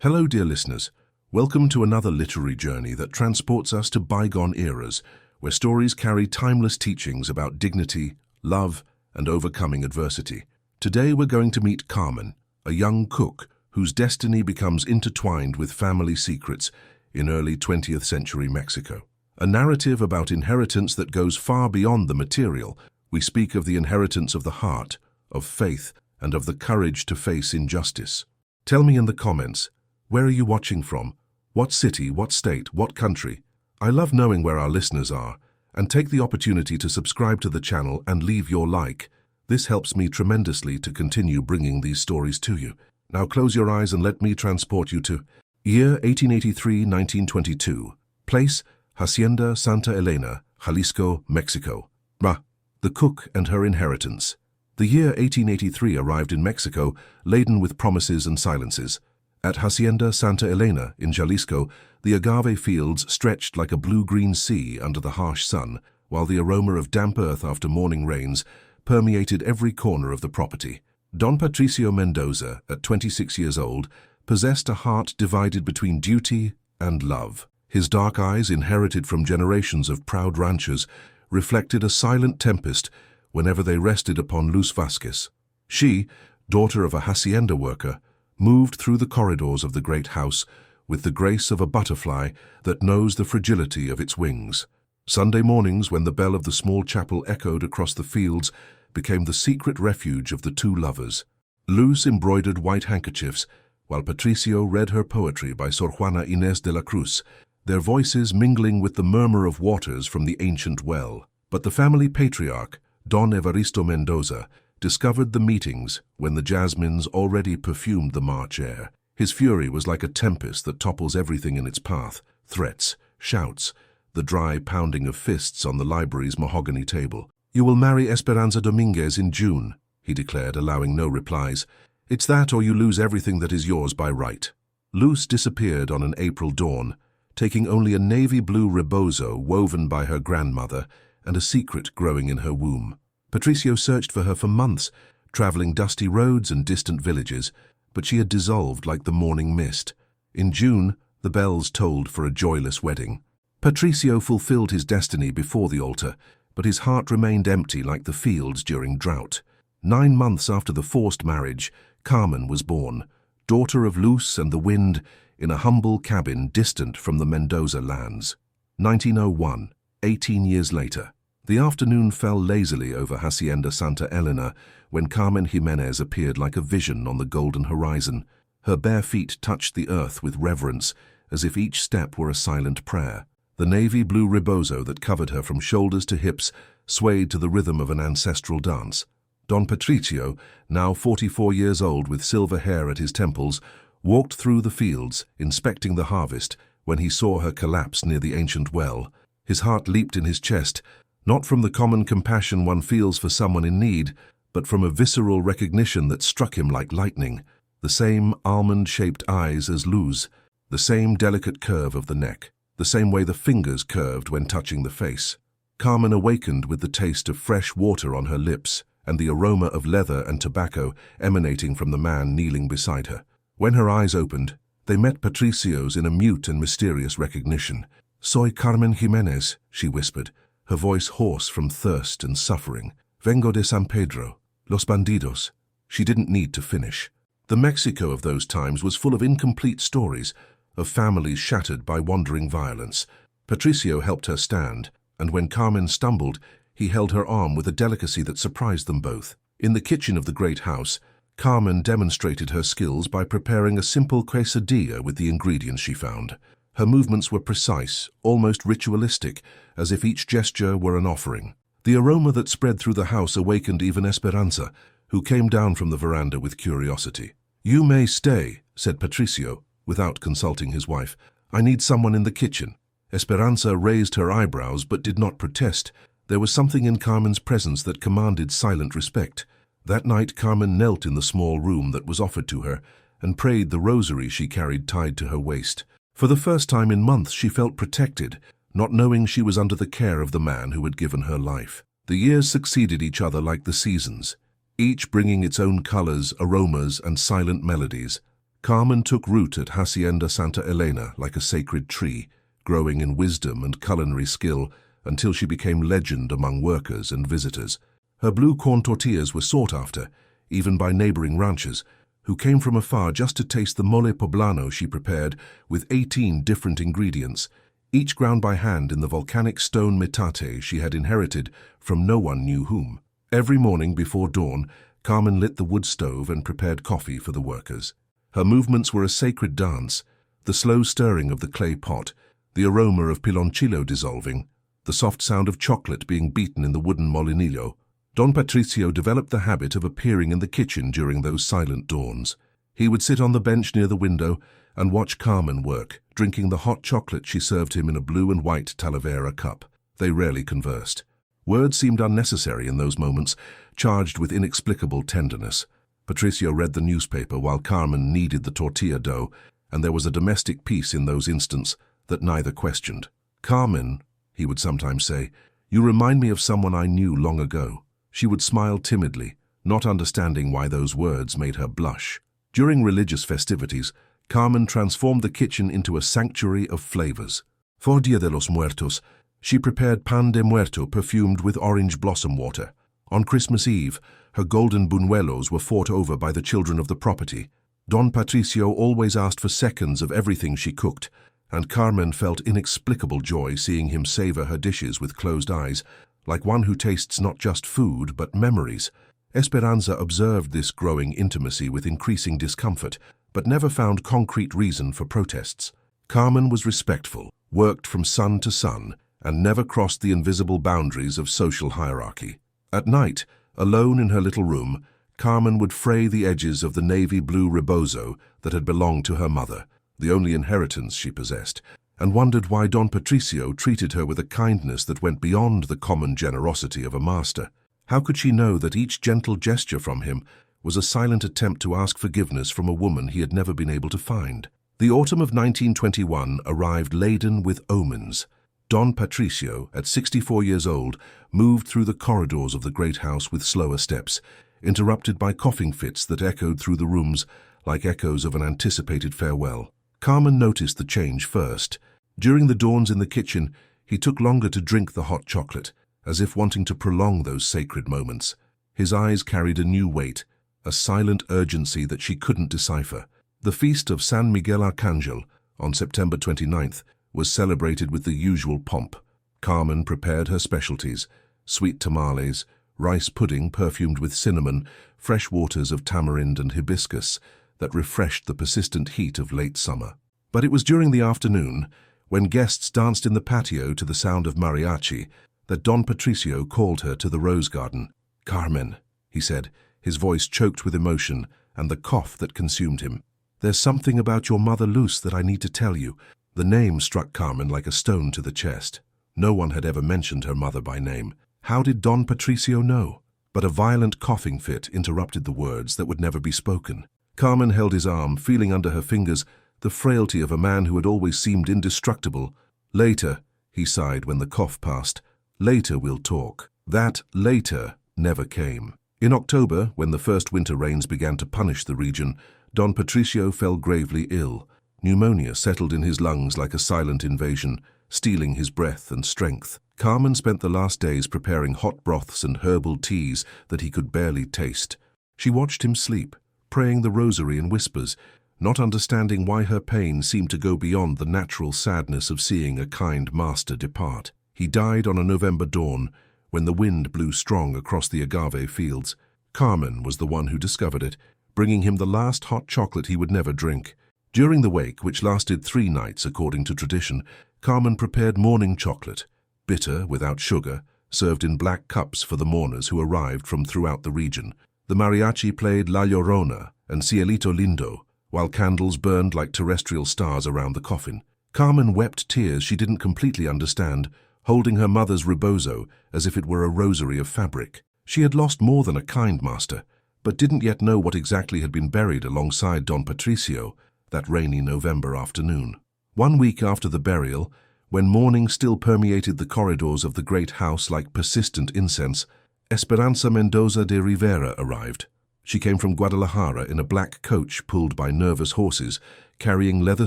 Hello, dear listeners. Welcome to another literary journey that transports us to bygone eras, where stories carry timeless teachings about dignity, love, and overcoming adversity. Today we're going to meet Carmen, a young cook whose destiny becomes intertwined with family secrets in early 20th century Mexico. A narrative about inheritance that goes far beyond the material. We speak of the inheritance of the heart, of faith, and of the courage to face injustice. Tell me in the comments, where are you watching from? What city, what state, what country? I love knowing where our listeners are, and take the opportunity to subscribe to the channel and leave your like. This helps me tremendously to continue bringing these stories to you. Now close your eyes and let me transport you to year 1883-1922. Place, Hacienda Santa Elena, Jalisco, Mexico. The cook and her inheritance. The year 1883 arrived in Mexico, laden with promises and silences. At Hacienda Santa Elena in Jalisco, the agave fields stretched like a blue-green sea under the harsh sun, while the aroma of damp earth after morning rains permeated every corner of the property. Don Patricio Mendoza, at 26 years old, possessed a heart divided between duty and love. His dark eyes, inherited from generations of proud ranchers, reflected a silent tempest whenever they rested upon Luz Vasquez. She, daughter of a hacienda worker, moved through the corridors of the great house with the grace of a butterfly that knows the fragility of its wings. Sunday mornings, when the bell of the small chapel echoed across the fields, became the secret refuge of the two lovers. Luz embroidered white handkerchiefs, while Patricio read her poetry by Sor Juana Inés de la Cruz, their voices mingling with the murmur of waters from the ancient well. But the family patriarch, Don Evaristo Mendoza, discovered the meetings when the jasmines already perfumed the March air. His fury was like a tempest that topples everything in its path: threats, shouts, the dry pounding of fists on the library's mahogany table. "You will marry Esperanza Dominguez in June," he declared, allowing no replies. "It's that or you lose everything that is yours by right." Luz disappeared on an April dawn, taking only a navy blue rebozo woven by her grandmother and a secret growing in her womb. Patricio searched for her for months, traveling dusty roads and distant villages, but she had dissolved like the morning mist. In June, the bells tolled for a joyless wedding. Patricio fulfilled his destiny before the altar, but his heart remained empty like the fields during drought. 9 months after the forced marriage, Carmen was born, daughter of Luz and the wind, in a humble cabin distant from the Mendoza lands. 1901, 18 years later. The afternoon fell lazily over Hacienda Santa Elena when Carmen Jimenez appeared like a vision on the golden horizon. Her bare feet touched the earth with reverence, as if each step were a silent prayer. The navy blue rebozo that covered her from shoulders to hips swayed to the rhythm of an ancestral dance. Don Patricio, now 44 years old with silver hair at his temples, walked through the fields, inspecting the harvest, when he saw her collapse near the ancient well. His heart leaped in his chest, not from the common compassion one feels for someone in need, but from a visceral recognition that struck him like lightning. The same almond-shaped eyes as Luz, the same delicate curve of the neck, the same way the fingers curved when touching the face. Carmen awakened with the taste of fresh water on her lips and the aroma of leather and tobacco emanating from the man kneeling beside her. When her eyes opened, they met Patricio's in a mute and mysterious recognition. "Soy Carmen Jimenez," she whispered, her voice hoarse from thirst and suffering. "Vengo de San Pedro, los bandidos." She didn't need to finish. The Mexico of those times was full of incomplete stories, of families shattered by wandering violence. Patricio helped her stand, and when Carmen stumbled, he held her arm with a delicacy that surprised them both. In the kitchen of the great house, Carmen demonstrated her skills by preparing a simple quesadilla with the ingredients she found. Her movements were precise, almost ritualistic, as if each gesture were an offering. The aroma that spread through the house awakened even Esperanza, who came down from the veranda with curiosity. "You may stay," said Patricio, without consulting his wife. "I need someone in the kitchen." Esperanza raised her eyebrows but did not protest. There was something in Carmen's presence that commanded silent respect. That night Carmen knelt in the small room that was offered to her and prayed the rosary she carried tied to her waist. For the first time in months she felt protected, not knowing she was under the care of the man who had given her life. The years succeeded each other like the seasons, each bringing its own colors, aromas, and silent melodies. Carmen took root at Hacienda Santa Elena like a sacred tree, growing in wisdom and culinary skill until she became legend among workers and visitors. Her blue corn tortillas were sought after, even by neighboring ranchers, who came from afar just to taste the mole poblano she prepared with 18 different ingredients, each ground by hand in the volcanic stone metate she had inherited from no one knew whom. Every morning before dawn, Carmen lit the wood stove and prepared coffee for the workers. Her movements were a sacred dance, the slow stirring of the clay pot, the aroma of piloncillo dissolving, the soft sound of chocolate being beaten in the wooden molinillo. Don Patricio developed the habit of appearing in the kitchen during those silent dawns. He would sit on the bench near the window and watch Carmen work, drinking the hot chocolate she served him in a blue and white Talavera cup. They rarely conversed. Words seemed unnecessary in those moments, charged with inexplicable tenderness. Patricio read the newspaper while Carmen kneaded the tortilla dough, and there was a domestic peace in those instants that neither questioned. "Carmen," he would sometimes say, "you remind me of someone I knew long ago." She would smile timidly, not understanding why those words made her blush. During religious festivities, Carmen transformed the kitchen into a sanctuary of flavors. For Dia de los Muertos, she prepared pan de muerto perfumed with orange blossom water. On Christmas Eve, her golden buñuelos were fought over by the children of the property. Don Patricio always asked for seconds of everything she cooked, and Carmen felt inexplicable joy seeing him savor her dishes with closed eyes, like one who tastes not just food but memories. Esperanza observed this growing intimacy with increasing discomfort, but never found concrete reason for protests. Carmen was respectful, worked from sun to sun, and never crossed the invisible boundaries of social hierarchy. At night, alone in her little room, Carmen would fray the edges of the navy blue rebozo that had belonged to her mother, the only inheritance she possessed, and wondered why Don Patricio treated her with a kindness that went beyond the common generosity of a master. How could she know that each gentle gesture from him was a silent attempt to ask forgiveness from a woman he had never been able to find? The autumn of 1921 arrived laden with omens. Don Patricio, at 64 years old, moved through the corridors of the great house with slower steps, interrupted by coughing fits that echoed through the rooms like echoes of an anticipated farewell. Carmen noticed the change first. During the dawns in the kitchen, he took longer to drink the hot chocolate, as if wanting to prolong those sacred moments. His eyes carried a new weight, a silent urgency that she couldn't decipher. The feast of San Miguel Arcangel, on September 29th, was celebrated with the usual pomp. Carmen prepared her specialties: sweet tamales, rice pudding perfumed with cinnamon, fresh waters of tamarind and hibiscus that refreshed the persistent heat of late summer. But it was during the afternoon, when guests danced in the patio to the sound of mariachi, that Don Patricio called her to the rose garden. "Carmen," he said, his voice choked with emotion and the cough that consumed him. "There's something about your mother Luz that I need to tell you." The name struck Carmen like a stone to the chest. No one had ever mentioned her mother by name. How did Don Patricio know? But a violent coughing fit interrupted the words that would never be spoken. Carmen held his arm, feeling under her fingers the frailty of a man who had always seemed indestructible. "Later," he sighed when the cough passed. "Later we'll talk." That later never came. In October, when the first winter rains began to punish the region, Don Patricio fell gravely ill. Pneumonia settled in his lungs like a silent invasion, stealing his breath and strength. Carmen spent the last days preparing hot broths and herbal teas that he could barely taste. She watched him sleep, praying the rosary in whispers, not understanding why her pain seemed to go beyond the natural sadness of seeing a kind master depart. He died on a November dawn, when the wind blew strong across the agave fields. Carmen was the one who discovered it, bringing him the last hot chocolate he would never drink. During the wake, which lasted 3 nights according to tradition, Carmen prepared morning chocolate, bitter, without sugar, served in black cups for the mourners who arrived from throughout the region. The mariachi played La Llorona and Cielito Lindo, while candles burned like terrestrial stars around the coffin. Carmen wept tears she didn't completely understand, holding her mother's rebozo as if it were a rosary of fabric. She had lost more than a kind master, but didn't yet know what exactly had been buried alongside Don Patricio that rainy November afternoon. 1 week after the burial, when mourning still permeated the corridors of the great house like persistent incense, Esperanza Mendoza de Rivera arrived. She came from Guadalajara in a black coach pulled by nervous horses, carrying leather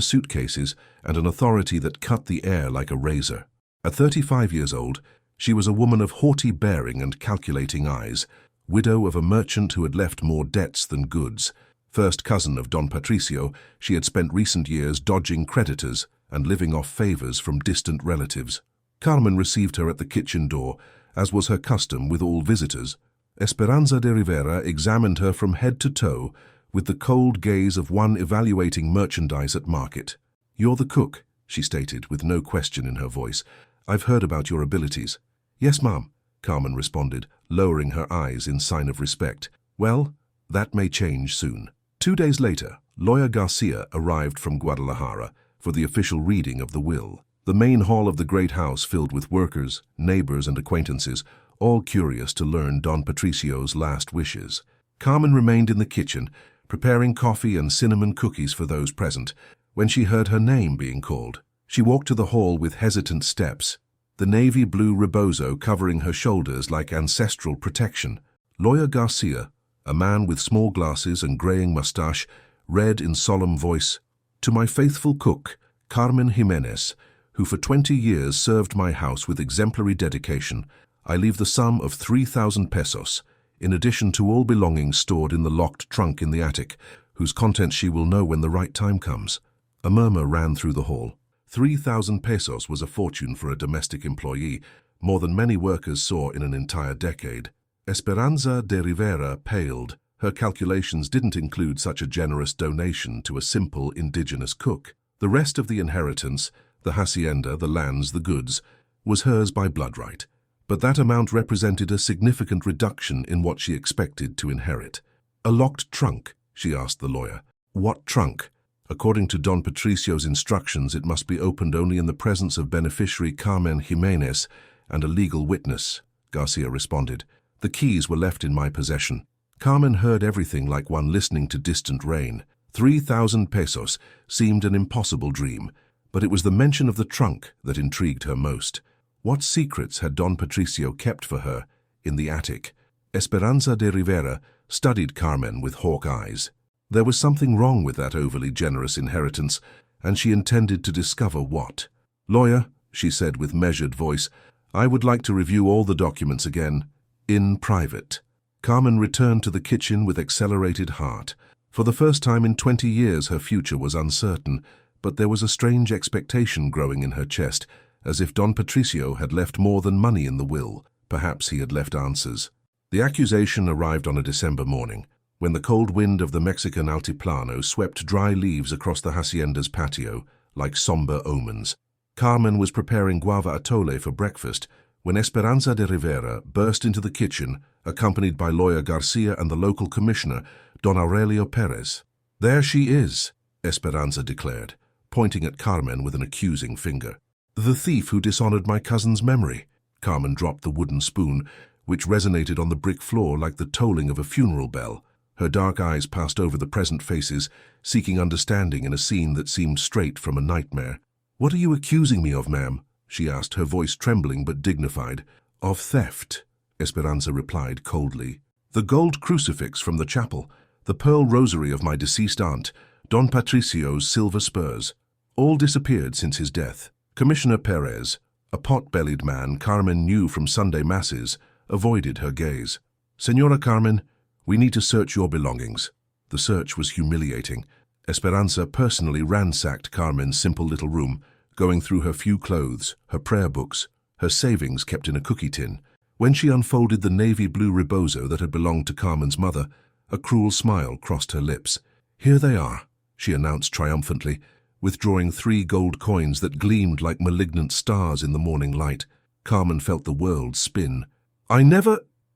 suitcases and an authority that cut the air like a razor. At 35 years old, she was a woman of haughty bearing and calculating eyes, widow of a merchant who had left more debts than goods. First cousin of Don Patricio, she had spent recent years dodging creditors and living off favors from distant relatives. Carmen received her at the kitchen door, as was her custom with all visitors. Esperanza de Rivera examined her from head to toe with the cold gaze of one evaluating merchandise at market. "You're the cook," she stated with no question in her voice. "I've heard about your abilities." "Yes, ma'am," Carmen responded, lowering her eyes in sign of respect. "Well, that may change soon." 2 days later, Lawyer Garcia arrived from Guadalajara for the official reading of the will. The main hall of the great house filled with workers, neighbors, and acquaintances, all curious to learn Don Patricio's last wishes. Carmen remained in the kitchen, preparing coffee and cinnamon cookies for those present, when she heard her name being called. She walked to the hall with hesitant steps, the navy blue rebozo covering her shoulders like ancestral protection. Lawyer Garcia, a man with small glasses and graying mustache, read in solemn voice, "To my faithful cook, Carmen Jimenez, who for 20 years served my house with exemplary dedication, I leave the sum of 3,000 pesos, in addition to all belongings stored in the locked trunk in the attic, whose contents she will know when the right time comes." A murmur ran through the hall. 3,000 pesos was a fortune for a domestic employee, more than many workers saw in an entire decade. Esperanza de Rivera paled. Her calculations didn't include such a generous donation to a simple indigenous cook. The rest of the inheritance, the hacienda, the lands, the goods, was hers by blood right. But that amount represented a significant reduction in what she expected to inherit. "A locked trunk?" she asked the lawyer. "What trunk?" "According to Don Patricio's instructions, it must be opened only in the presence of beneficiary Carmen Jimenez and a legal witness," Garcia responded. "The keys were left in my possession." Carmen heard everything like one listening to distant rain. 3,000 pesos seemed an impossible dream, but it was the mention of the trunk that intrigued her most. What secrets had Don Patricio kept for her in the attic? Esperanza de Rivera studied Carmen with hawk eyes. There was something wrong with that overly generous inheritance, and she intended to discover what. "Lawyer," she said with measured voice, "I would like to review all the documents again, in private." Carmen returned to the kitchen with accelerated heart. For the first time in 20 years her future was uncertain, but there was a strange expectation growing in her chest, as if Don Patricio had left more than money in the will. Perhaps he had left answers. The accusation arrived on a December morning, when the cold wind of the Mexican altiplano swept dry leaves across the hacienda's patio, like somber omens. Carmen was preparing guava atole for breakfast when Esperanza de Rivera burst into the kitchen, accompanied by Lawyer Garcia and the local commissioner, Don Aurelio Perez. "There she is," Esperanza declared, pointing at Carmen with an accusing finger. "The thief who dishonored my cousin's memory." Carmen dropped the wooden spoon, which resonated on the brick floor like the tolling of a funeral bell. Her dark eyes passed over the present faces, seeking understanding in a scene that seemed straight from a nightmare. "What are you accusing me of, ma'am?" she asked, her voice trembling but dignified. "Of theft," Esperanza replied coldly. "The gold crucifix from the chapel, the pearl rosary of my deceased aunt, Don Patricio's silver spurs, all disappeared since his death." Commissioner Perez, a pot-bellied man Carmen knew from Sunday masses, avoided her gaze. "Señora Carmen, we need to search your belongings." The search was humiliating. Esperanza personally ransacked Carmen's simple little room, going through her few clothes, her prayer books, her savings kept in a cookie tin. When she unfolded the navy blue rebozo that had belonged to Carmen's mother, a cruel smile crossed her lips. "Here they are," she announced triumphantly, withdrawing 3 gold coins that gleamed like malignant stars in the morning light. Carmen felt the world spin.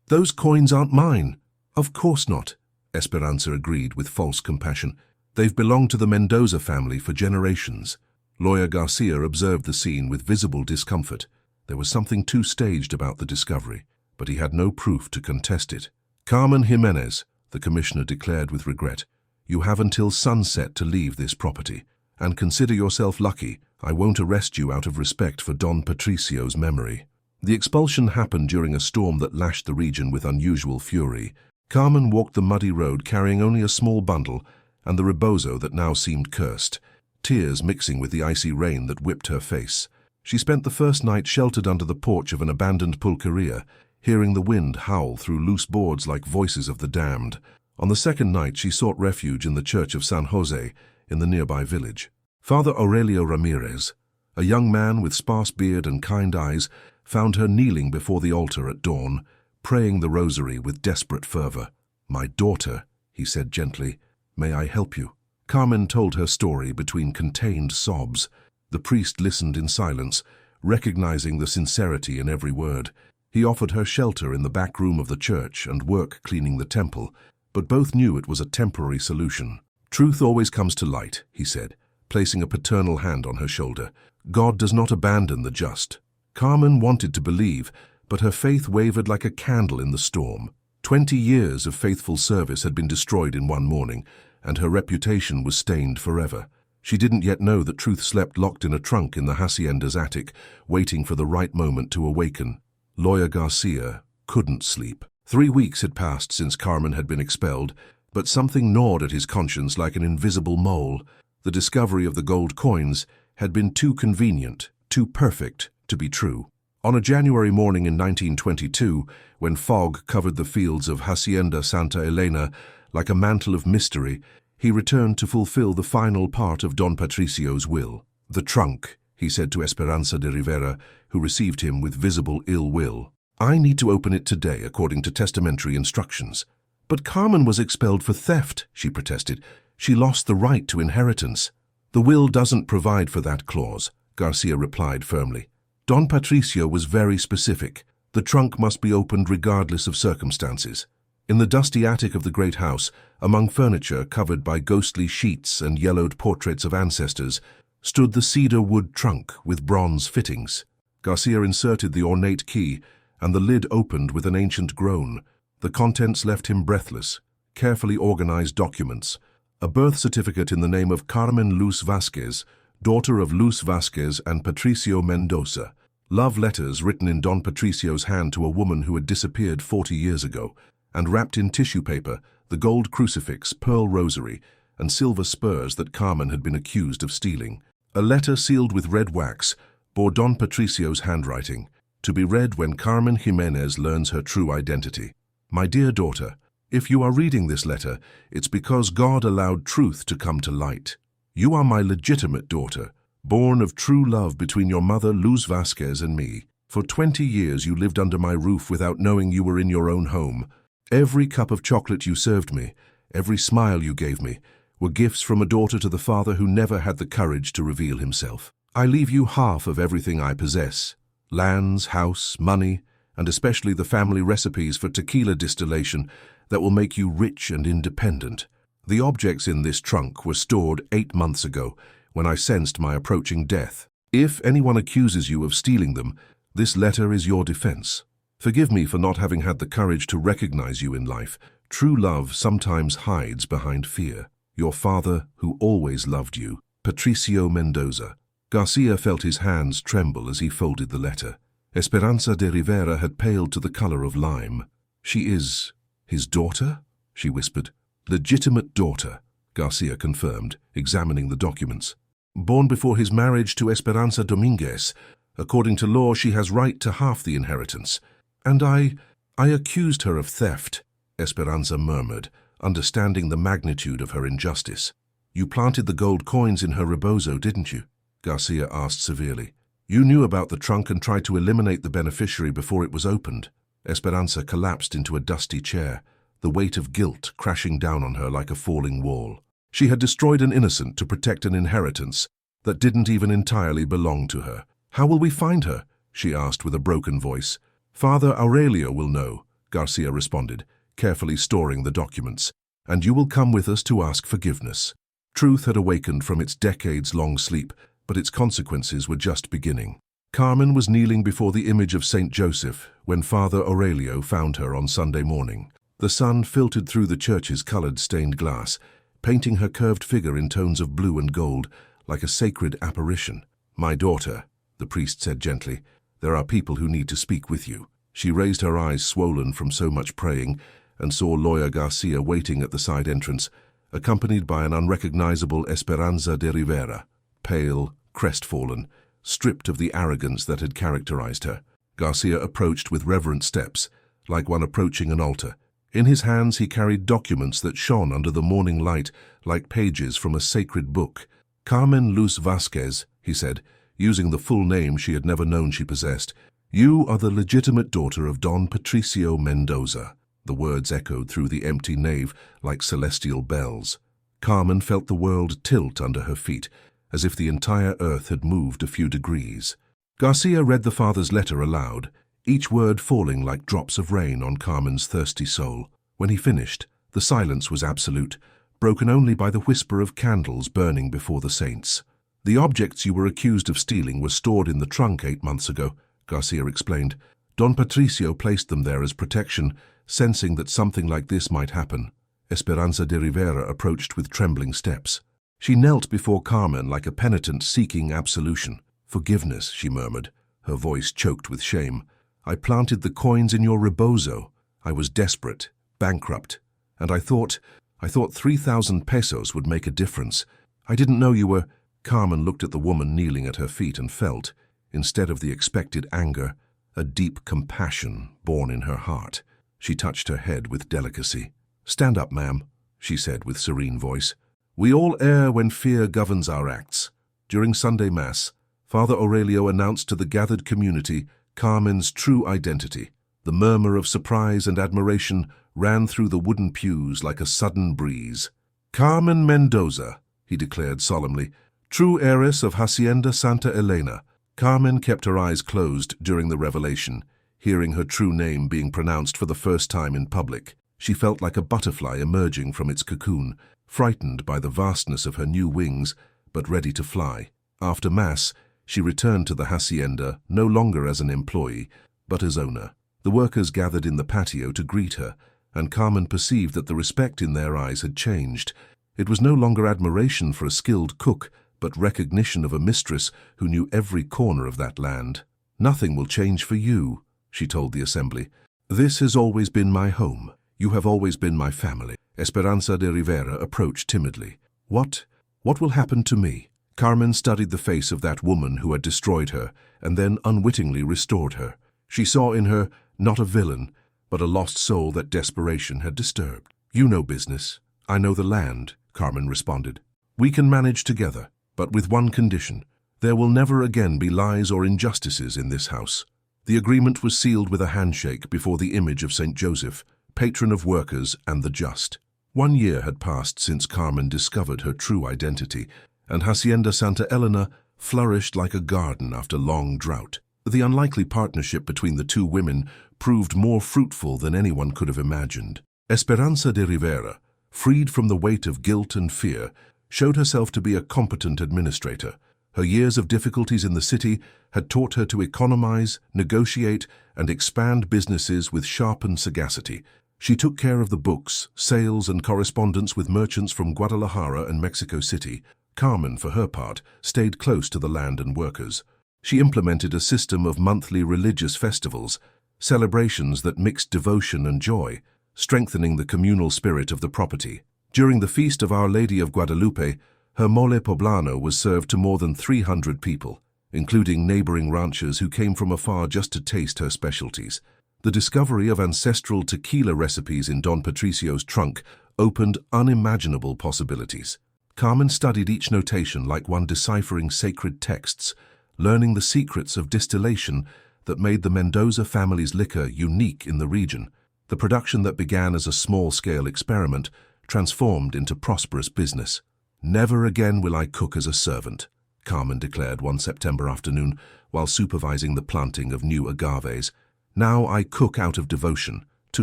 "Those coins aren't mine." "Of course not," Esperanza agreed with false compassion. "They've belonged to the Mendoza family for generations." Lawyer Garcia observed the scene with visible discomfort. There was something too staged about the discovery, but he had no proof to contest it. "Carmen Jimenez," the commissioner declared with regret, "you have until sunset to leave this property, and consider yourself lucky I won't arrest you out of respect for Don Patricio's memory." The expulsion happened during a storm that lashed the region with unusual fury. Carmen walked the muddy road carrying only a small bundle and the rebozo that now seemed cursed, tears mixing with the icy rain that whipped her face. She spent the first night sheltered under the porch of an abandoned pulqueria, hearing the wind howl through loose boards like voices of the damned. On the second night, she sought refuge in the church of San Jose in the nearby village. Father Aurelio Ramirez, a young man with sparse beard and kind eyes, found her kneeling before the altar at dawn, praying the rosary with desperate fervor. "My daughter," he said gently, "may I help you?" Carmen told her story between contained sobs. The priest listened in silence, recognizing the sincerity in every word. He offered her shelter in the back room of the church and work cleaning the temple, but both knew it was a temporary solution. "Truth always comes to light," he said, placing a paternal hand on her shoulder. "God does not abandon the just." Carmen wanted to believe, but her faith wavered like a candle in the storm. 20 years of faithful service had been destroyed in one morning, and her reputation was stained forever. She didn't yet know that truth slept locked in a trunk in the hacienda's attic, waiting for the right moment to awaken. Lawyer Garcia couldn't sleep. 3 weeks had passed since Carmen had been expelled, but something gnawed at his conscience like an invisible mole. The discovery of the gold coins had been too convenient, too perfect to be true. On a January morning in 1922, when fog covered the fields of Hacienda Santa Elena like a mantle of mystery, he returned to fulfill the final part of Don Patricio's will. "The trunk," he said to Esperanza de Rivera, who received him with visible ill will. "I need to open it today, according to testamentary instructions." "But Carmen was expelled for theft," she protested. "She lost the right to inheritance." "The will doesn't provide for that clause," Garcia replied firmly. "Don Patricio was very specific. The trunk must be opened regardless of circumstances." In the dusty attic of the great house, among furniture covered by ghostly sheets and yellowed portraits of ancestors, stood the cedar wood trunk with bronze fittings. Garcia inserted the ornate key, and the lid opened with an ancient groan. The contents left him breathless. Carefully organized documents. A birth certificate in the name of Carmen Luz Vasquez, daughter of Luz Vasquez and Patricio Mendoza. Love letters written in Don Patricio's hand to a woman who had disappeared 40 years ago. And wrapped in tissue paper, the gold crucifix, pearl rosary, and silver spurs that Carmen had been accused of stealing. A letter sealed with red wax bore Don Patricio's handwriting, to be read when Carmen Jimenez learns her true identity. "My dear daughter, if you are reading this letter, it's because God allowed truth to come to light. You are my legitimate daughter, born of true love between your mother Luz Vasquez and me. For 20 years you lived under my roof without knowing you were in your own home. Every cup of chocolate you served me, every smile you gave me, were gifts from a daughter to the father who never had the courage to reveal himself. I leave you half of everything I possess: lands, house, money, and especially the family recipes for tequila distillation that will make you rich and independent. The objects in this trunk were stored 8 months ago, when I sensed my approaching death. If anyone accuses you of stealing them, this letter is your defense. Forgive me for not having had the courage to recognize you in life. True love sometimes hides behind fear. Your father, who always loved you, Patricio Mendoza." Garcia felt his hands tremble as he folded the letter. Esperanza de Rivera had paled to the color of lime. "She is his daughter?" she whispered. "Legitimate daughter," Garcia confirmed, examining the documents. "Born before his marriage to Esperanza Dominguez. According to law, she has right to half the inheritance. And I accused her of theft," Esperanza murmured, understanding the magnitude of her injustice. "You planted the gold coins in her rebozo, didn't you?" Garcia asked severely. "You knew about the trunk and tried to eliminate the beneficiary before it was opened." Esperanza collapsed into a dusty chair, the weight of guilt crashing down on her like a falling wall. She had destroyed an innocent to protect an inheritance that didn't even entirely belong to her. "How will we find her?" she asked with a broken voice. "Father Aurelio will know," Garcia responded, carefully storing the documents, "and you will come with us to ask forgiveness." Truth had awakened from its decades-long sleep, but its consequences were just beginning. Carmen was kneeling before the image of Saint Joseph when Father Aurelio found her on Sunday morning. The sun filtered through the church's colored stained glass, painting her curved figure in tones of blue and gold, like a sacred apparition. "My daughter," the priest said gently, "there are people who need to speak with you." She raised her eyes swollen from so much praying, and saw lawyer Garcia waiting at the side entrance, accompanied by an unrecognizable Esperanza de Rivera, pale, crestfallen, stripped of the arrogance that had characterized her. Garcia approached with reverent steps, like one approaching an altar. In his hands he carried documents that shone under the morning light like pages from a sacred book. "Carmen Luz Vasquez," he said, using the full name she had never known she possessed, "you are the legitimate daughter of Don Patricio Mendoza." The words echoed through the empty nave like celestial bells. Carmen felt the world tilt under her feet, as if the entire earth had moved a few degrees. Garcia read the father's letter aloud, each word falling like drops of rain on Carmen's thirsty soul. When he finished, the silence was absolute, broken only by the whisper of candles burning before the saints. "The objects you were accused of stealing were stored in the trunk 8 months ago," Garcia explained. "Don Patricio placed them there as protection, sensing that something like this might happen." Esperanza de Rivera approached with trembling steps. She knelt before Carmen like a penitent seeking absolution. "Forgiveness," she murmured, her voice choked with shame. "I planted the coins in your rebozo. I was desperate, bankrupt, and I thought 3,000 pesos would make a difference. I didn't know you were—" Carmen looked at the woman kneeling at her feet and felt, instead of the expected anger, a deep compassion born in her heart. She touched her head with delicacy. "Stand up, ma'am," she said with serene voice. "We all err when fear governs our acts." During Sunday Mass, Father Aurelio announced to the gathered community Carmen's true identity. The murmur of surprise and admiration ran through the wooden pews like a sudden breeze. "Carmen Mendoza," he declared solemnly, "true heiress of Hacienda Santa Elena." Carmen kept her eyes closed during the revelation, hearing her true name being pronounced for the first time in public. She felt like a butterfly emerging from its cocoon, frightened by the vastness of her new wings, but ready to fly. After Mass, she returned to the hacienda, no longer as an employee, but as owner. The workers gathered in the patio to greet her, and Carmen perceived that the respect in their eyes had changed. It was no longer admiration for a skilled cook, but recognition of a mistress who knew every corner of that land. "Nothing will change for you," she told the assembly. "This has always been my home. You have always been my family." Esperanza de Rivera approached timidly. What will happen to me?" Carmen studied the face of that woman who had destroyed her and then unwittingly restored her. She saw in her not a villain, but a lost soul that desperation had disturbed. "You know business. I know the land," Carmen responded. "We can manage together, but with one condition. There will never again be lies or injustices in this house." The agreement was sealed with a handshake before the image of St. Joseph, patron of workers and the just. 1 year had passed since Carmen discovered her true identity, and Hacienda Santa Elena flourished like a garden after long drought. The unlikely partnership between the two women proved more fruitful than anyone could have imagined. Esperanza de Rivera, freed from the weight of guilt and fear, showed herself to be a competent administrator. Her years of difficulties in the city had taught her to economize, negotiate, and expand businesses with sharpened sagacity. She took care of the books, sales, and correspondence with merchants from Guadalajara and Mexico City. Carmen, for her part, stayed close to the land and workers. She implemented a system of monthly religious festivals, celebrations that mixed devotion and joy, strengthening the communal spirit of the property. During the feast of Our Lady of Guadalupe, her mole poblano was served to more than 300 people, including neighboring ranchers who came from afar just to taste her specialties. The discovery of ancestral tequila recipes in Don Patricio's trunk opened unimaginable possibilities. Carmen studied each notation like one deciphering sacred texts, learning the secrets of distillation that made the Mendoza family's liquor unique in the region. The production that began as a small-scale experiment transformed into prosperous business. "Never again will I cook as a servant," Carmen declared one September afternoon while supervising the planting of new agaves. "Now I cook out of devotion, to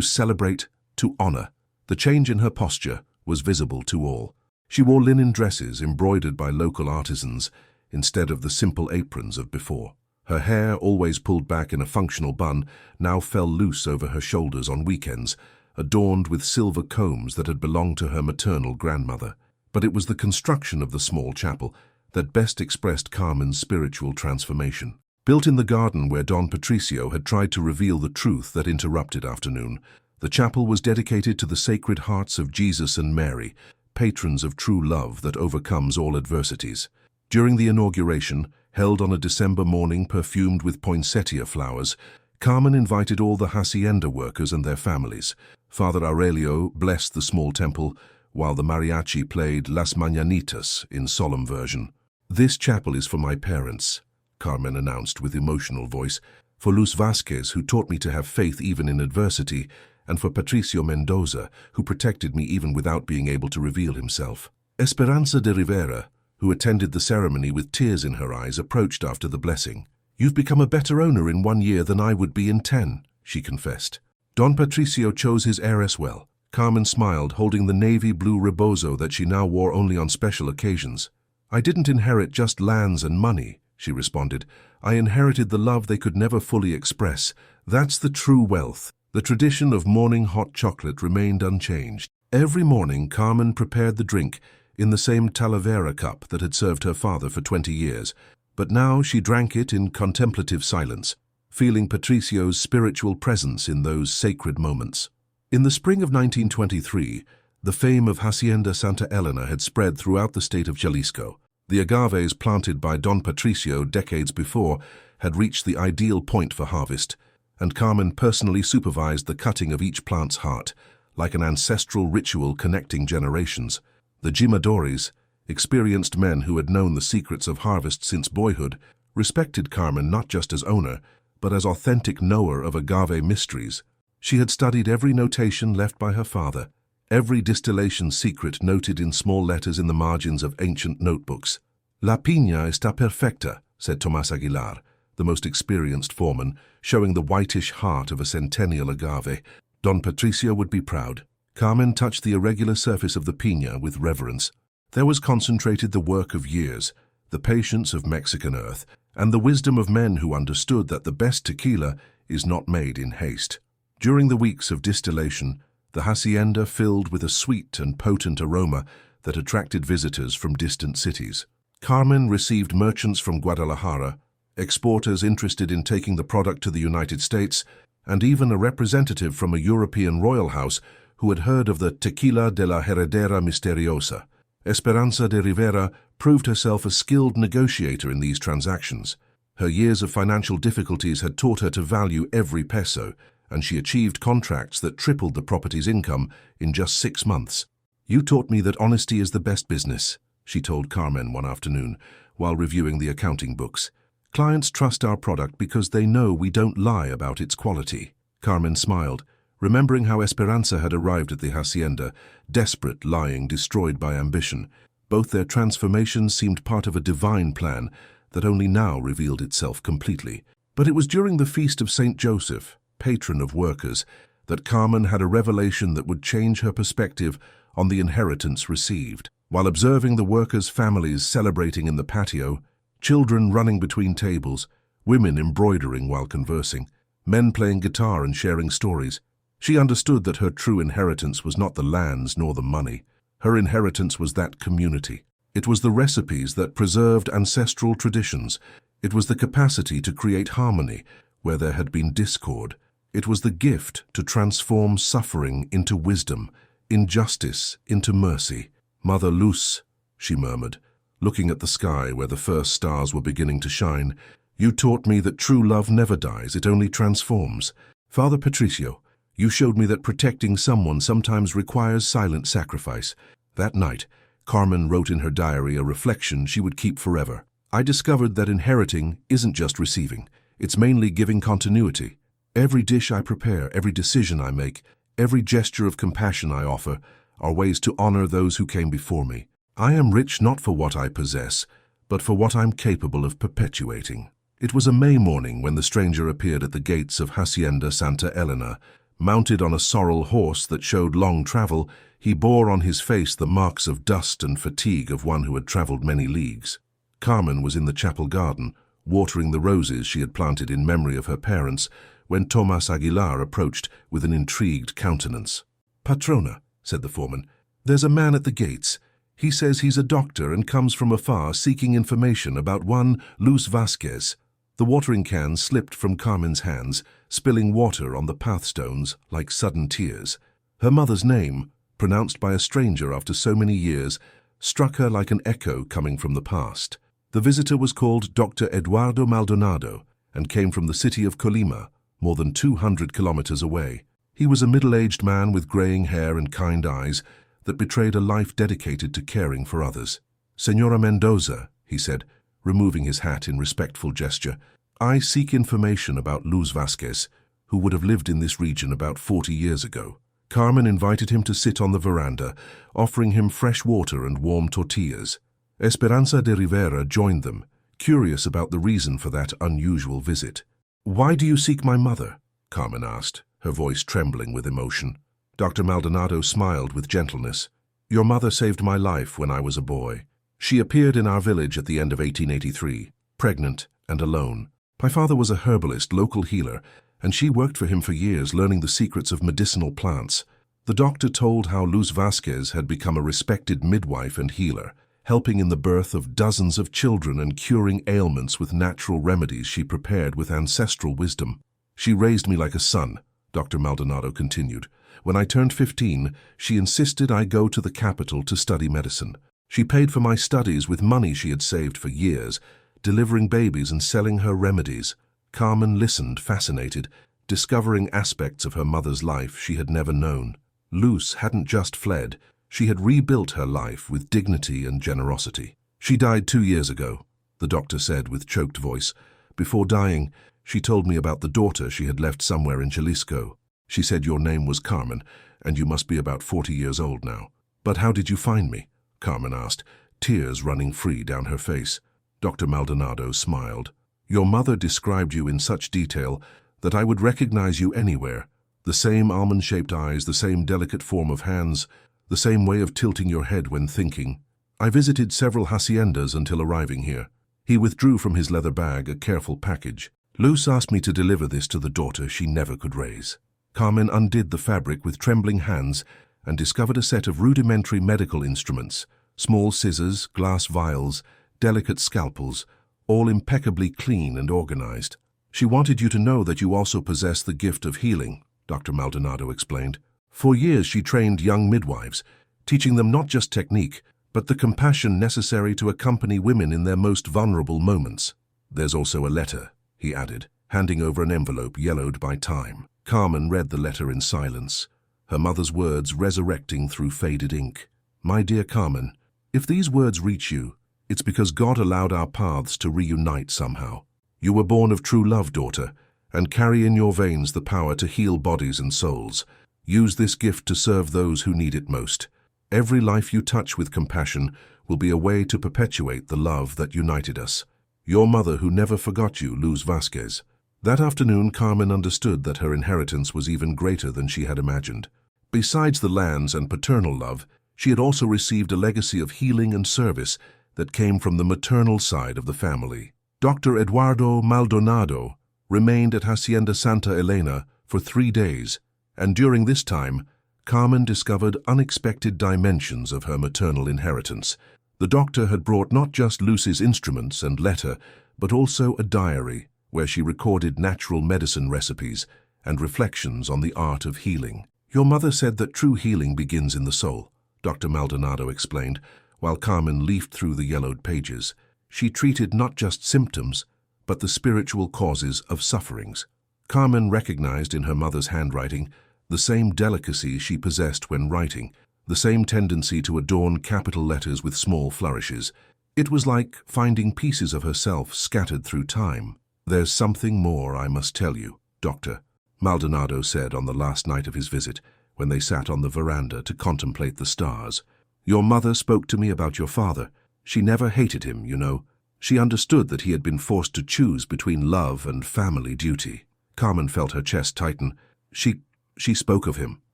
celebrate, to honor." The change in her posture was visible to all. She wore linen dresses embroidered by local artisans instead of the simple aprons of before. Her hair, always pulled back in a functional bun, now fell loose over her shoulders on weekends, adorned with silver combs that had belonged to her maternal grandmother. But it was the construction of the small chapel that best expressed Carmen's spiritual transformation. Built in the garden where Don Patricio had tried to reveal the truth that interrupted afternoon, The chapel was dedicated to the Sacred Hearts of Jesus and Mary, patrons of true love that overcomes all adversities. During the inauguration, held on a December morning perfumed with poinsettia flowers, Carmen invited all the hacienda workers and their families. Father Aurelio blessed the small temple, while the mariachi played Las Mañanitas in solemn version. "This chapel is for my parents," Carmen announced with emotional voice, "for Luz Vasquez, who taught me to have faith even in adversity, and for Patricio Mendoza, who protected me even without being able to reveal himself." Esperanza de Rivera, who attended the ceremony with tears in her eyes, approached after the blessing. "You've become a better owner in 1 year than I would be in 10, she confessed. Don Patricio chose his heiress well. Carmen smiled, holding the navy blue rebozo that she now wore only on special occasions. "I didn't inherit just lands and money," she responded. "I inherited the love they could never fully express. That's the true wealth." The tradition of morning hot chocolate remained unchanged. Every morning, Carmen prepared the drink in the same Talavera cup that had served her father for 20 years. But now she drank it in contemplative silence, feeling Patricio's spiritual presence in those sacred moments. In the spring of 1923, the fame of Hacienda Santa Elena had spread throughout the state of Jalisco. The agaves planted by Don Patricio decades before had reached the ideal point for harvest, and Carmen personally supervised the cutting of each plant's heart, like an ancestral ritual connecting generations. The Jimadores, experienced men who had known the secrets of harvest since boyhood, respected Carmen not just as owner, but as authentic knower of agave mysteries. She had studied every notation left by her father, every distillation secret noted in small letters in the margins of ancient notebooks. "La piña está perfecta," said Tomás Aguilar, the most experienced foreman, showing the whitish heart of a centennial agave. Don Patricio would be proud. Carmen touched the irregular surface of the piña with reverence. There was concentrated the work of years, the patience of Mexican earth, and the wisdom of men who understood that the best tequila is not made in haste. During the weeks of distillation, the hacienda filled with a sweet and potent aroma that attracted visitors from distant cities. Carmen received merchants from Guadalajara, exporters interested in taking the product to the United States, and even a representative from a European royal house who had heard of the tequila de la heredera misteriosa. Esperanza de Rivera proved herself a skilled negotiator in these transactions. Her years of financial difficulties had taught her to value every peso, and she achieved contracts that tripled the property's income in just 6 months. "You taught me that honesty is the best business," she told Carmen one afternoon while reviewing the accounting books. "Clients trust our product because they know we don't lie about its quality." Carmen smiled, remembering how Esperanza had arrived at the hacienda, desperate, lying, destroyed by ambition. Both their transformations seemed part of a divine plan that only now revealed itself completely. But it was during the feast of Saint Joseph, patron of workers, that Carmen had a revelation that would change her perspective on the inheritance received. While observing the workers' families celebrating in the patio, children running between tables, women embroidering while conversing, men playing guitar and sharing stories, she understood that her true inheritance was not the lands nor the money. Her inheritance was that community. It was the recipes that preserved ancestral traditions. It was the capacity to create harmony where there had been discord. It was the gift to transform suffering into wisdom, injustice into mercy. "Mother Luz," she murmured, looking at the sky where the first stars were beginning to shine, "you taught me that true love never dies, it only transforms. Father Patricio, you showed me that protecting someone sometimes requires silent sacrifice." That night, Carmen wrote in her diary a reflection she would keep forever. "I discovered that inheriting isn't just receiving, it's mainly giving continuity. Every dish I prepare, every decision I make, every gesture of compassion I offer are ways to honor those who came before me. I am rich not for what I possess, but for what I'm capable of perpetuating." It was a May morning when the stranger appeared at the gates of Hacienda Santa Elena. Mounted on a sorrel horse that showed long travel, he bore on his face the marks of dust and fatigue of one who had traveled many leagues. Carmen was in the chapel garden, watering the roses she had planted in memory of her parents, when Tomás Aguilar approached with an intrigued countenance. "Patrona," said the foreman, "there's a man at the gates. He says he's a doctor and comes from afar seeking information about one Luz Vasquez." The watering can slipped from Carmen's hands, spilling water on the pathstones like sudden tears. Her mother's name, pronounced by a stranger after so many years, struck her like an echo coming from the past. The visitor was called Dr. Eduardo Maldonado and came from the city of Colima, more than 200 kilometers away. He was a middle-aged man with graying hair and kind eyes that betrayed a life dedicated to caring for others. "Senora Mendoza," he said, removing his hat in respectful gesture, "I seek information about Luz Vasquez, who would have lived in this region about 40 years ago." Carmen invited him to sit on the veranda, offering him fresh water and warm tortillas. Esperanza de Rivera joined them, curious about the reason for that unusual visit. "Why do you seek my mother?" Carmen asked, her voice trembling with emotion. Dr. Maldonado smiled with gentleness. "Your mother saved my life when I was a boy. She appeared in our village at the end of 1883, pregnant and alone. My father was a herbalist, local healer, and she worked for him for years, learning the secrets of medicinal plants." The doctor told how Luz Vasquez had become a respected midwife and healer, helping in the birth of dozens of children and curing ailments with natural remedies she prepared with ancestral wisdom. "She raised me like a son," Dr. Maldonado continued. "When I turned 15, she insisted I go to the capital to study medicine. She paid for my studies with money she had saved for years, delivering babies and selling her remedies." Carmen listened, fascinated, discovering aspects of her mother's life she had never known. Luz hadn't just fled, she had rebuilt her life with dignity and generosity. "She died 2 years ago," the doctor said with choked voice. "Before dying, she told me about the daughter she had left somewhere in Jalisco. She said your name was Carmen, and you must be about 40 years old now." "But how did you find me?" Carmen asked, tears running free down her face. Dr. Maldonado smiled. "Your mother described you in such detail that I would recognize you anywhere. The same almond-shaped eyes, the same delicate form of hands, the same way of tilting your head when thinking. I visited several haciendas until arriving here." He withdrew from his leather bag a careful package. "Luz asked me to deliver this to the daughter she never could raise." Carmen undid the fabric with trembling hands and discovered a set of rudimentary medical instruments, small scissors, glass vials, delicate scalpels, all impeccably clean and organized. "She wanted you to know that you also possess the gift of healing," Dr. Maldonado explained. "For years she trained young midwives, teaching them not just technique, but the compassion necessary to accompany women in their most vulnerable moments. There's also a letter," he added, handing over an envelope yellowed by time. Carmen read the letter in silence, her mother's words resurrecting through faded ink. "My dear Carmen, if these words reach you, it's because God allowed our paths to reunite somehow. You were born of true love, daughter, and carry in your veins the power to heal bodies and souls. Use this gift to serve those who need it most. Every life you touch with compassion will be a way to perpetuate the love that united us. Your mother who never forgot you, Luz Vasquez." That afternoon, Carmen understood that her inheritance was even greater than she had imagined. Besides the lands and paternal love, she had also received a legacy of healing and service that came from the maternal side of the family. Dr. Eduardo Maldonado remained at Hacienda Santa Elena for 3 days, and during this time, Carmen discovered unexpected dimensions of her maternal inheritance. The doctor had brought not just Luz's instruments and letter, but also a diary where she recorded natural medicine recipes and reflections on the art of healing. "Your mother said that true healing begins in the soul," Dr. Maldonado explained, while Carmen leafed through the yellowed pages. She treated not just symptoms, but the spiritual causes of sufferings. Carmen recognized in her mother's handwriting the same delicacy she possessed when writing, the same tendency to adorn capital letters with small flourishes. It was like finding pieces of herself scattered through time. "There's something more I must tell you, Doctor," Maldonado said on the last night of his visit, when they sat on the veranda to contemplate the stars. "Your mother spoke to me about your father. She never hated him, you know. She understood that he had been forced to choose between love and family duty." Carmen felt her chest tighten. She spoke of him,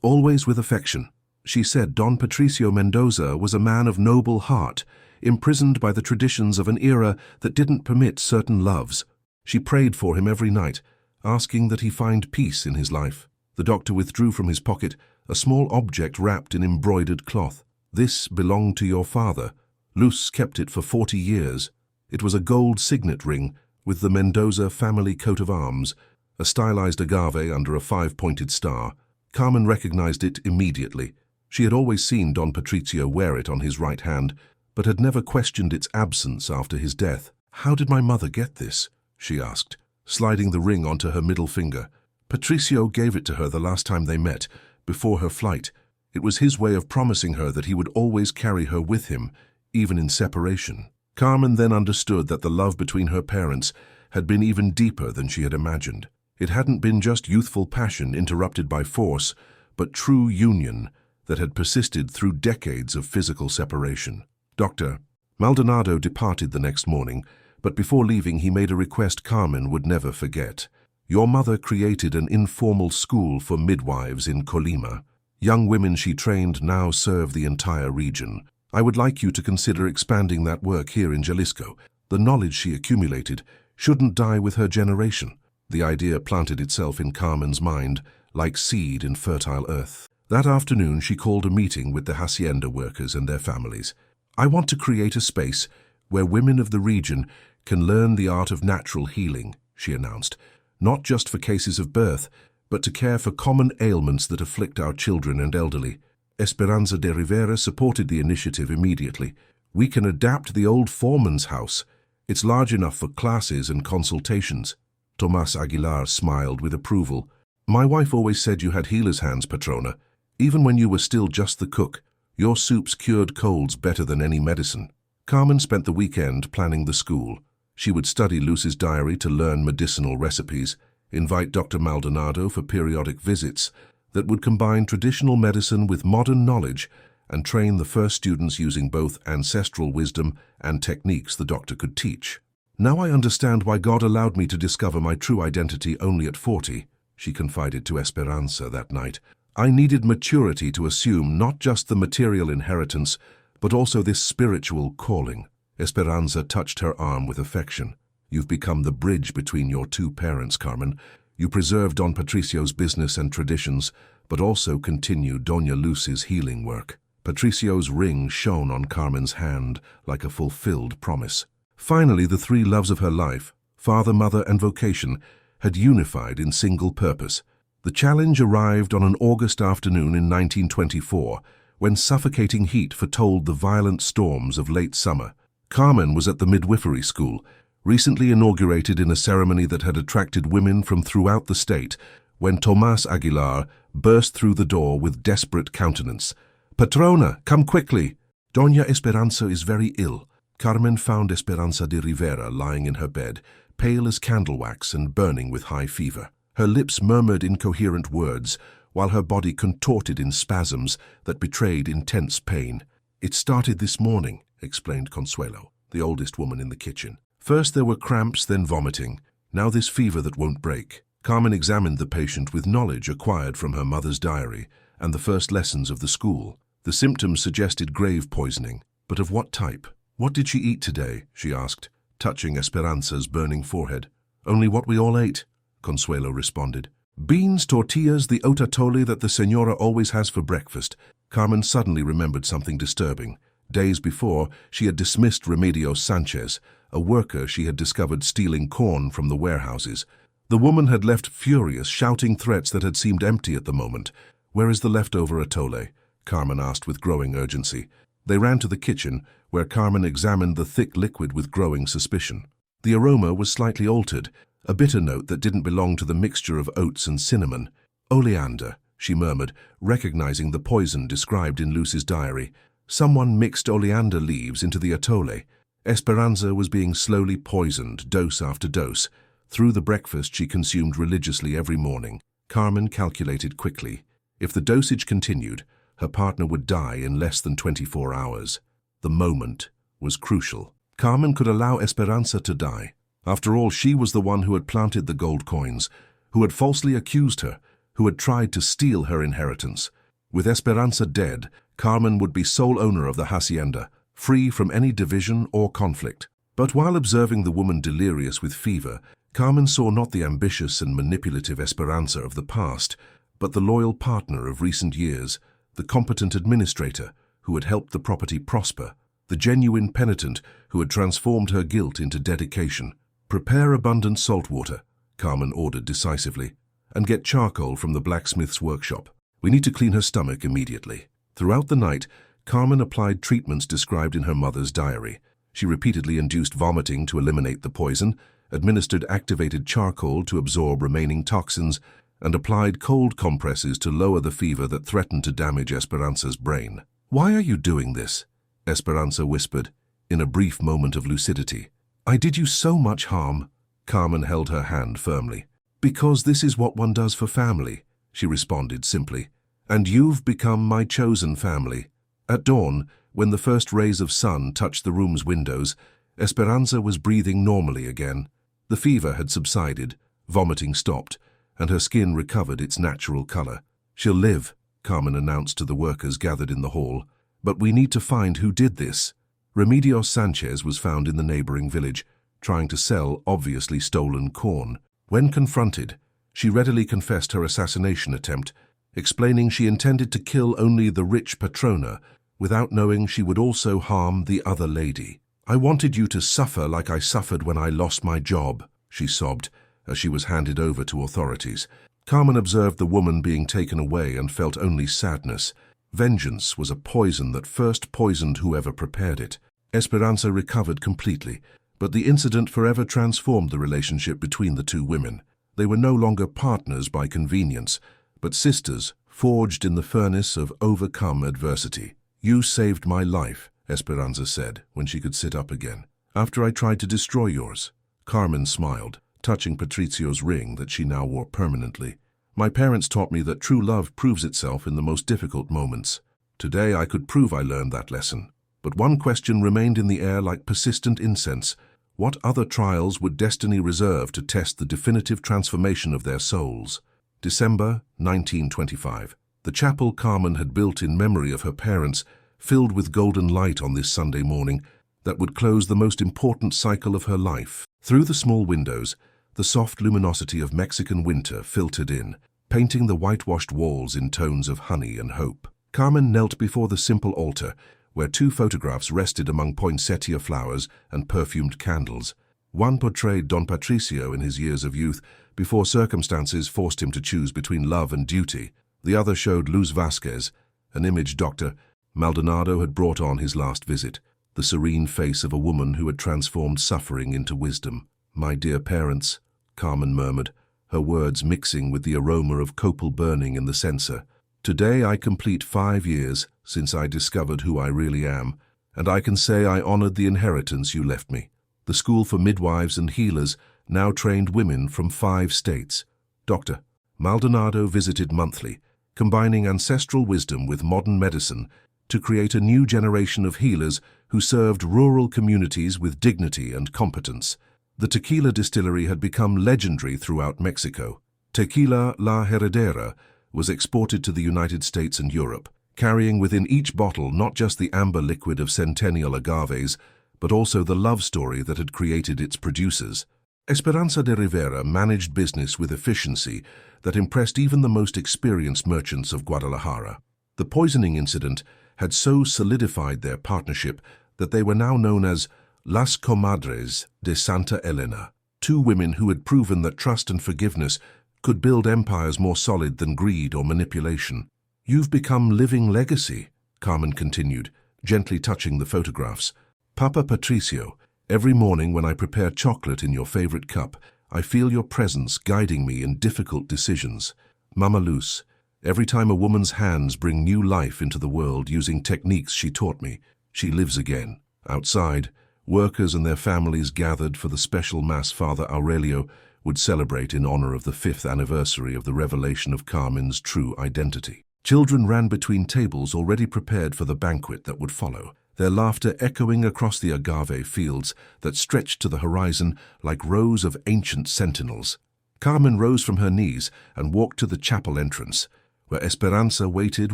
always with affection. She said Don Patricio Mendoza was a man of noble heart, imprisoned by the traditions of an era that didn't permit certain loves. She prayed for him every night, asking that he find peace in his life. The doctor withdrew from his pocket a small object wrapped in embroidered cloth. "This belonged to your father. Luz kept it for 40 years. It was a gold signet ring with the Mendoza family coat of arms, a stylized agave under a five-pointed star. Carmen recognized it immediately. She had always seen Don Patricio wear it on his right hand, but had never questioned its absence after his death. "How did my mother get this?" she asked, sliding the ring onto her middle finger. "Patricio gave it to her the last time they met, before her flight. It was his way of promising her that he would always carry her with him, even in separation." Carmen then understood that the love between her parents had been even deeper than she had imagined. It hadn't been just youthful passion interrupted by force, but true union that had persisted through decades of physical separation. Dr. Maldonado departed the next morning, but before leaving he made a request Carmen would never forget. "Your mother created an informal school for midwives in Colima. Young women she trained now serve the entire region. I would like you to consider expanding that work here in Jalisco. The knowledge she accumulated shouldn't die with her generation." The idea planted itself in Carmen's mind like seed in fertile earth. That afternoon she called a meeting with the hacienda workers and their families. "I want to create a space where women of the region can learn the art of natural healing," she announced, "not just for cases of birth, but to care for common ailments that afflict our children and elderly." Esperanza de Rivera supported the initiative immediately. "We can adapt the old foreman's house. It's large enough for classes and consultations." Tomas Aguilar smiled with approval. "My wife always said you had healer's hands, Patrona. Even when you were still just the cook, your soups cured colds better than any medicine." Carmen spent the weekend planning the school. She would study Luz's diary to learn medicinal recipes, invite Dr. Maldonado for periodic visits that would combine traditional medicine with modern knowledge, and train the first students using both ancestral wisdom and techniques the doctor could teach. "Now I understand why God allowed me to discover my true identity only at 40, she confided to Esperanza that night. "I needed maturity to assume not just the material inheritance, but also this spiritual calling." Esperanza touched her arm with affection. "You've become the bridge between your two parents, Carmen. You preserve Don Patricio's business and traditions, but also continue Doña Luz's healing work." Patricio's ring shone on Carmen's hand like a fulfilled promise. Finally, the three loves of her life, father, mother, and vocation, had unified in single purpose. The challenge arrived on an August afternoon in 1924, when suffocating heat foretold the violent storms of late summer. Carmen was at the midwifery school, recently inaugurated in a ceremony that had attracted women from throughout the state, when Tomas Aguilar burst through the door with desperate countenance. "Patrona, come quickly! Doña Esperanza is very ill." Carmen found Esperanza de Rivera lying in her bed, pale as candle wax and burning with high fever. Her lips murmured incoherent words, while her body contorted in spasms that betrayed intense pain. "It started this morning," explained Consuelo, the oldest woman in the kitchen. "First there were cramps, then vomiting. Now this fever that won't break." Carmen examined the patient with knowledge acquired from her mother's diary and the first lessons of the school. The symptoms suggested grave poisoning. But of what type? "What did she eat today?" she asked, touching Esperanza's burning forehead. "Only what we all ate," Consuelo responded. "Beans, tortillas, the otatole that the señora always has for breakfast." Carmen suddenly remembered something disturbing. Days before, she had dismissed Remedios Sanchez, a worker she had discovered stealing corn from the warehouses. The woman had left furious, shouting threats that had seemed empty at the moment. "Where is the leftover atole?" Carmen asked with growing urgency. They ran to the kitchen, where Carmen examined the thick liquid with growing suspicion. The aroma was slightly altered, a bitter note that didn't belong to the mixture of oats and cinnamon. "Oleander," she murmured, recognizing the poison described in Luz's diary. Someone mixed oleander leaves into the atole. Esperanza was being slowly poisoned, dose after dose, through the breakfast she consumed religiously every morning. Carmen calculated quickly. If the dosage continued, her partner would die in less than 24 hours. The moment was crucial. Carmen could allow Esperanza to die. After all, she was the one who had planted the gold coins, who had falsely accused her, who had tried to steal her inheritance. With Esperanza dead, Carmen would be sole owner of the hacienda, free from any division or conflict. But while observing the woman delirious with fever, Carmen saw not the ambitious and manipulative Esperanza of the past, but the loyal partner of recent years, the competent administrator who had helped the property prosper, the genuine penitent who had transformed her guilt into dedication. Prepare abundant salt water, Carmen ordered decisively, and get charcoal from the blacksmith's workshop. We need to clean her stomach immediately. Throughout the night, Carmen applied treatments described in her mother's diary. She repeatedly induced vomiting to eliminate the poison, administered activated charcoal to absorb remaining toxins, and applied cold compresses to lower the fever that threatened to damage Esperanza's brain. "Why are you doing this?" Esperanza whispered, in a brief moment of lucidity. "I did you so much harm." Carmen held her hand firmly. "Because this is what one does for family," she responded simply. "And you've become my chosen family." At dawn, when the first rays of sun touched the room's windows, Esperanza was breathing normally again. The fever had subsided, vomiting stopped, and her skin recovered its natural color. "She'll live," Carmen announced to the workers gathered in the hall. "But we need to find who did this." Remedios Sanchez was found in the neighboring village, trying to sell obviously stolen corn. When confronted, she readily confessed her assassination attempt, explaining she intended to kill only the rich patrona, without knowing she would also harm the other lady. "I wanted you to suffer like I suffered when I lost my job," she sobbed, as she was handed over to authorities. Carmen observed the woman being taken away and felt only sadness. Vengeance was a poison that first poisoned whoever prepared it. Esperanza recovered completely, but the incident forever transformed the relationship between the two women. They were no longer partners by convenience, but sisters forged in the furnace of overcome adversity. "You saved my life," Esperanza said when she could sit up again, "after I tried to destroy yours." Carmen smiled, touching Patricio's ring that she now wore permanently. "My parents taught me that true love proves itself in the most difficult moments. Today I could prove I learned that lesson. But one question remained in the air like persistent incense. What other trials would destiny reserve to test the definitive transformation of their souls? December 1925. The chapel Carmen had built in memory of her parents filled with golden light on this Sunday morning that would close the most important cycle of her life. Through the small windows, the soft luminosity of Mexican winter filtered in, painting the whitewashed walls in tones of honey and hope. Carmen knelt before the simple altar, where two photographs rested among poinsettia flowers and perfumed candles. One portrayed Don Patricio in his years of youth, before circumstances forced him to choose between love and duty. The other showed Luz Vasquez, an image Dr. Maldonado had brought on his last visit, the serene face of a woman who had transformed suffering into wisdom. "My dear parents," Carmen murmured, her words mixing with the aroma of copal burning in the censer. "Today I complete 5 years since I discovered who I really am, and I can say I honored the inheritance you left me." The School for Midwives and Healers now trained women from 5 states. Dr. Maldonado visited monthly, combining ancestral wisdom with modern medicine to create a new generation of healers who served rural communities with dignity and competence. The tequila distillery had become legendary throughout Mexico. Tequila La Heredera was exported to the United States and Europe, carrying within each bottle not just the amber liquid of centennial agaves, but also the love story that had created its producers. Esperanza de Rivera managed business with efficiency that impressed even the most experienced merchants of Guadalajara. The poisoning incident had so solidified their partnership that they were now known as Las Comadres de Santa Elena, 2 women who had proven that trust and forgiveness could build empires more solid than greed or manipulation. "You've become living legacy," Carmen continued, gently touching the photographs. "Papa Patricio, every morning when I prepare chocolate in your favorite cup, I feel your presence guiding me in difficult decisions. Mama Luz, every time a woman's hands bring new life into the world using techniques she taught me, she lives again." Outside, workers and their families gathered for the special Mass Father Aurelio would celebrate in honor of the 5th anniversary of the revelation of Carmen's true identity. Children ran between tables already prepared for the banquet that would follow, their laughter echoing across the agave fields that stretched to the horizon like rows of ancient sentinels. Carmen rose from her knees and walked to the chapel entrance, where Esperanza waited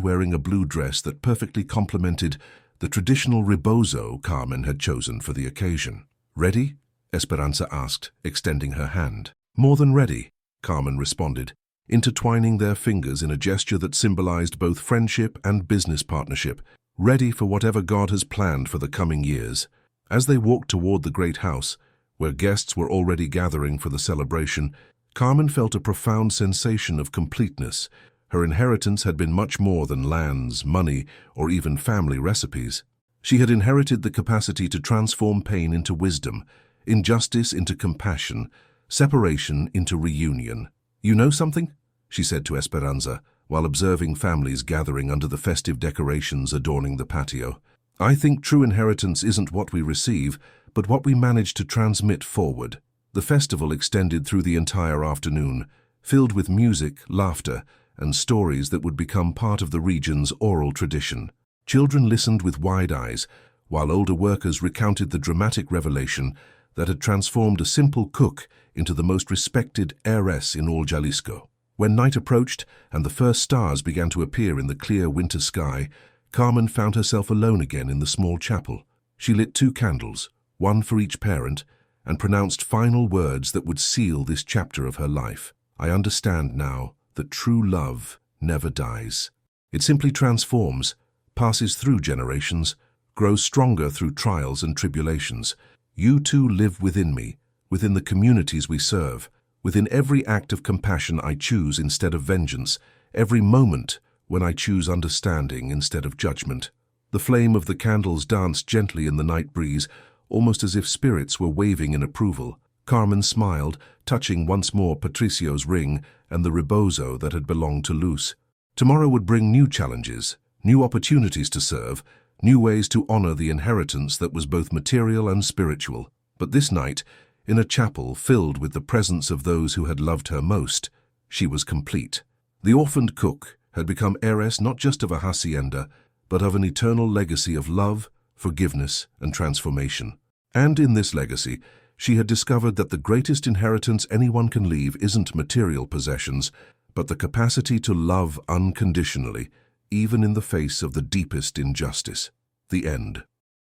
wearing a blue dress that perfectly complemented the traditional rebozo Carmen had chosen for the occasion. "Ready?" Esperanza asked, extending her hand. "More than ready," Carmen responded, intertwining their fingers in a gesture that symbolized both friendship and business partnership, ready for whatever God has planned for the coming years. As they walked toward the great house, Where guests were already gathering for the celebration, Carmen felt a profound sensation of completeness. Her inheritance had been much more than lands, money, or even family recipes. She had inherited the capacity to transform pain into wisdom, injustice into compassion, separation into reunion. "You know something?" she said to Esperanza, while observing families gathering under the festive decorations adorning the patio. "I think true inheritance isn't what we receive, but what we manage to transmit forward." The festival extended through the entire afternoon, filled with music, laughter, and stories that would become part of the region's oral tradition. Children listened with wide eyes, while older workers recounted the dramatic revelation that had transformed a simple cook into the most respected heiress in all Jalisco. When night approached and the first stars began to appear in the clear winter sky, Carmen found herself alone again in the small chapel. She lit 2 candles, one for each parent, and pronounced final words that would seal this chapter of her life. "I understand now that true love never dies. It simply transforms, passes through generations, grows stronger through trials and tribulations. You too live within me, within the communities we serve, within every act of compassion I choose instead of vengeance, every moment when I choose understanding instead of judgment." The flame of the candles danced gently in the night breeze, almost as if spirits were waving in approval. Carmen smiled, touching once more Patricio's ring and the rebozo that had belonged to Luz. Tomorrow would bring new challenges, new opportunities to serve, new ways to honor the inheritance that was both material and spiritual. But this night, in a chapel filled with the presence of those who had loved her most, she was complete. The orphaned cook had become heiress not just of a hacienda, but of an eternal legacy of love, forgiveness, and transformation. And in this legacy, she had discovered that the greatest inheritance anyone can leave isn't material possessions, but the capacity to love unconditionally, even in the face of the deepest injustice. The end.